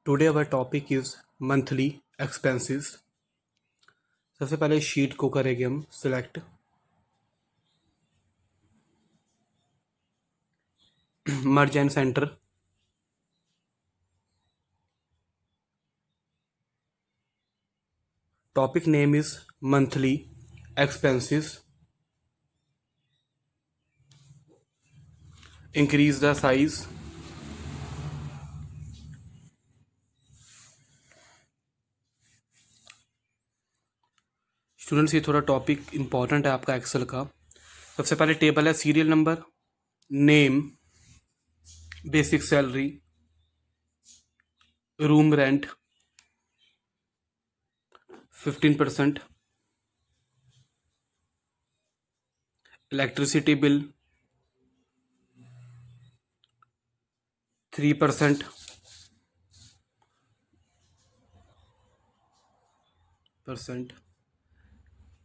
Today our topic is monthly expenses. सबसे पहले sheet को करेंगे हम select. Merge and centre. Topic name is monthly expenses. Increase the size. Students, ये थोड़ा टॉपिक इंपॉर्टेंट है आपका एक्सेल का। सबसे पहले टेबल है serial number, name, basic salary, room rent 15%, electricity bill 3%,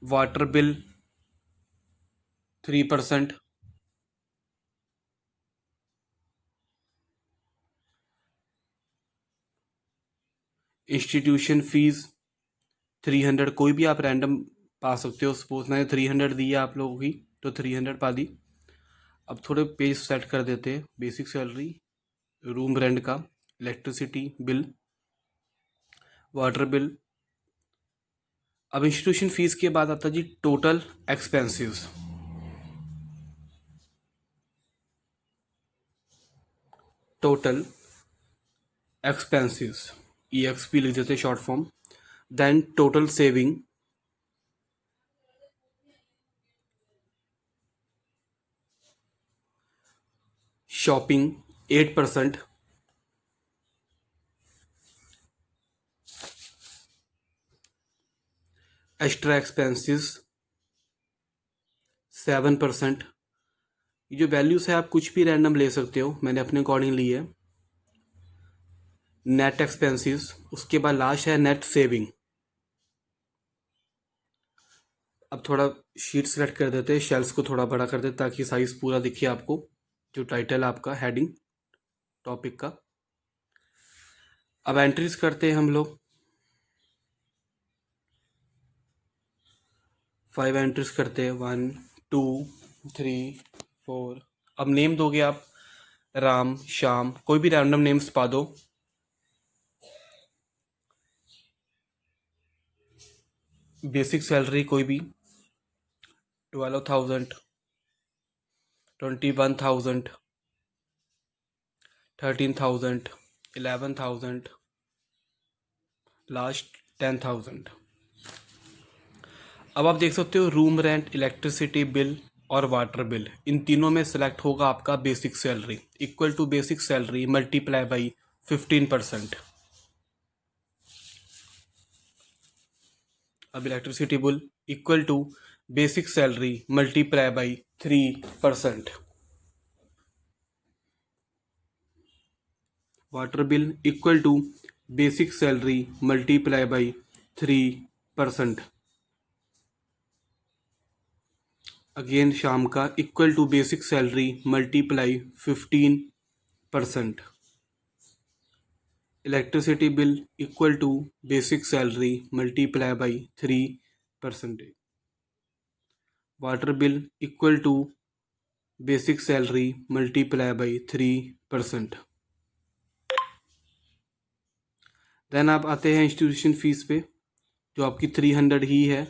water bill 3%, institution fees 300। कोई भी आप रैंडम पा सकते हो। सपोज मैंने 300 दी है आप लोगों की, तो 300 पा दी। अब थोड़े पेज सेट कर देते हैं। बेसिक सैलरी, रूम रेंट का, इलेक्ट्रिसिटी बिल, वाटर बिल। अब इंस्टीट्यूशन फीस के बाद आता जी total expenses. Total expenses EXP लिख देते short form. Then total saving, shopping 8%, extra expenses 7%। ये जो वैल्यूज है आप कुछ भी रैंडम ले सकते हो, मैंने अपने अकॉर्डिंग ली है। नेट एक्सपेंसेस, उसके बाद लास्ट है नेट सेविंग। अब थोड़ा शीट सेलेक्ट कर देते हैं, शेल्स को थोड़ा बड़ा कर देते ताकि साइज पूरा दिखे आपको। जो टाइटल आपका हेडिंग टॉपिक का। अब एंट्रीज करते हैं हम लोग। 5 एंट्रीज करते हैं, 1 2 3 4। अब नेम दोगे आप राम, श्याम, कोई भी रैंडम नेम्स पा दो। बेसिक सैलरी कोई भी 12,000, 21,000, 13,000, 11,000, लास्ट 10,000। अब आप देख सकते हो रूम रेंट, इलेक्ट्रिसिटी बिल और वाटर बिल, इन तीनों में सिलेक्ट होगा आपका basic salary. Equal to basic salary multiply by 15%। अब electricity bill equal to basic salary multiply by 3%। Water bill equal to basic salary multiply by 3%। Again sum का equal to basic salary multiply 15%। Electricity bill equal to basic salary multiply by 3%। Water bill equal to basic salary multiply by 3%। Then आप आते हैं institution fees पे, जो आपकी 300 ही है।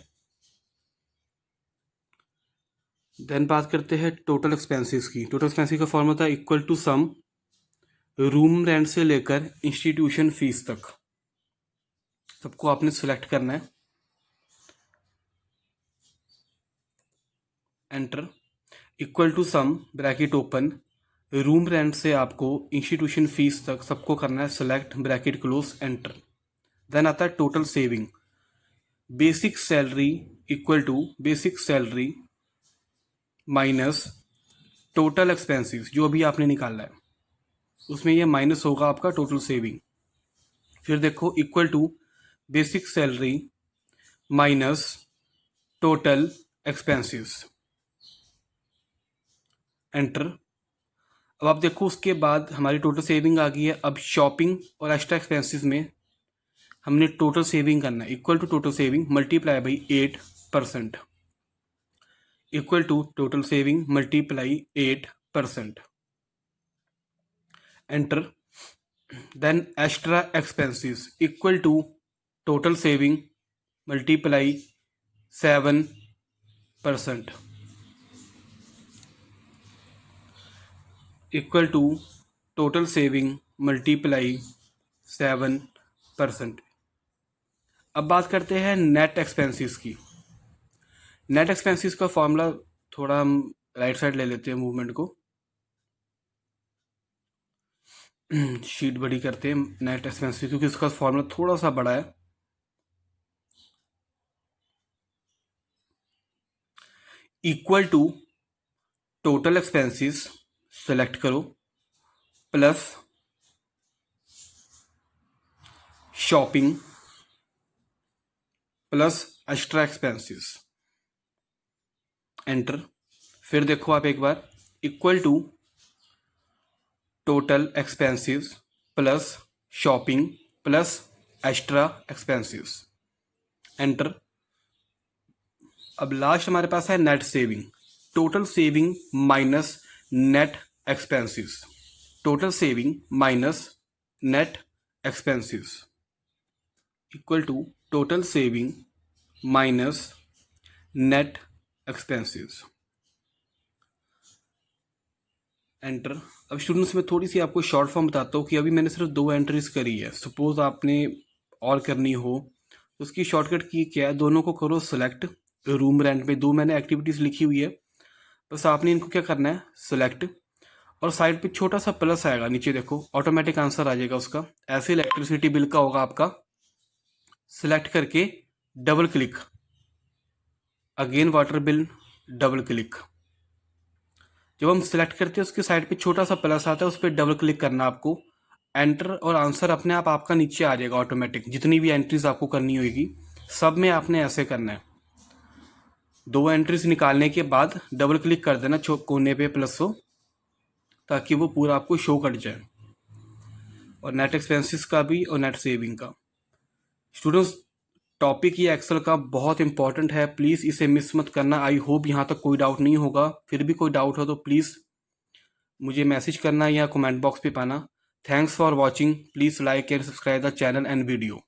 Then बात करते हैं टोटल एक्सपेंसेस की। टोटल एक्सपेंसेस का फॉर्मूला था equal to sum room rent से लेकर इंस्टीट्यूशन फीस तक। सबको आपने सिलेक्ट करना है, enter. Equal to sum bracket open, room rent से आपको इंस्टीट्यूशन फीस तक सबको करना है select, bracket close, enter. Then आता है total saving. Basic salary equal to basic salary minus total expenses, जो अभी आपने निकाला है उसमें ये माइनस होगा आपका टोटल सेविंग। फिर देखो equal to basic salary minus total expenses, enter. अब आप देखो उसके बाद हमारी टोटल सेविंग आ गई है। अब शॉपिंग और एक्स्ट्रा एक्सपेंसेस में हमने टोटल सेविंग करना है, equal to total saving multiply by 8%, equal to total saving multiply 8%, enter. Then extra expenses equal to total saving multiply 7%, equal to total saving multiply 7%। अब बात करते हैं नेट एक्सपेंसेस की। Net expenses का formula थोड़ा हम राइट साइड ले लेते हैं मूवमेंट को, शीट बड़ी करते हैं नेट एक्सपेंसेस क्योंकि उसका फॉर्मूला थोड़ा सा बड़ा है। Equal to total expenses select करो plus shopping plus extra expenses, enter. फिर देखो आप एक बार, equal to total expenses plus shopping plus extra expenses, enter. अब लास्ट हमारे पास है net saving, total saving minus net expenses, total saving minus net expenses equal to total saving minus net expenses, enter. अब students में थोड़ी सी आपको short form बताता हूँ कि अभी मैंने सिर्फ 2 एंट्रीज करी है, सपोज आपने और करनी हो तो उसकी शॉर्टकट की क्या है, दोनों को करो सेलेक्ट। रूम रेंट में 2 मैंने एक्टिविटीज़ लिखी हुई है, बस आपने इनको क्या करना है सेलेक्ट, और साइड पे छोटा सा प्लस आएगा नीचे, देखो ऑटोमेटिक आंसर आ जाएगा उसका। ऐसे इलेक्ट्रिसिटी बिल का होगा आपका, सिलेक्ट करके double click, again water bill double click. जब हम सिलेक्ट करते हैं उसके साइड पे छोटा सा प्लस आता है, उस पर डबल क्लिक करना आपको, एंटर, और आंसर अपने आप आपका नीचे आ जाएगा ऑटोमेटिक। जितनी भी एंट्रीज आपको करनी होगी सब में आपने ऐसे करना है। 2 एंट्रीज निकालने के बाद डबल क्लिक कर देना कोने पे प्लस हो, ताकि वो पूरा आपको शो कर जाए, और नेट एक्सपेंसेस का भी और नेट सेविंग का। स्टूडेंट्स टॉपिक ये एक्सेल का बहुत इंपॉर्टेंट है, प्लीज़ इसे मिस मत करना। आई होप यहाँ तक कोई डाउट नहीं होगा, फिर भी कोई डाउट हो तो प्लीज़ मुझे मैसेज करना या कमेंट बॉक्स पे पाना। Thanks for watching, please like and subscribe the channel and video.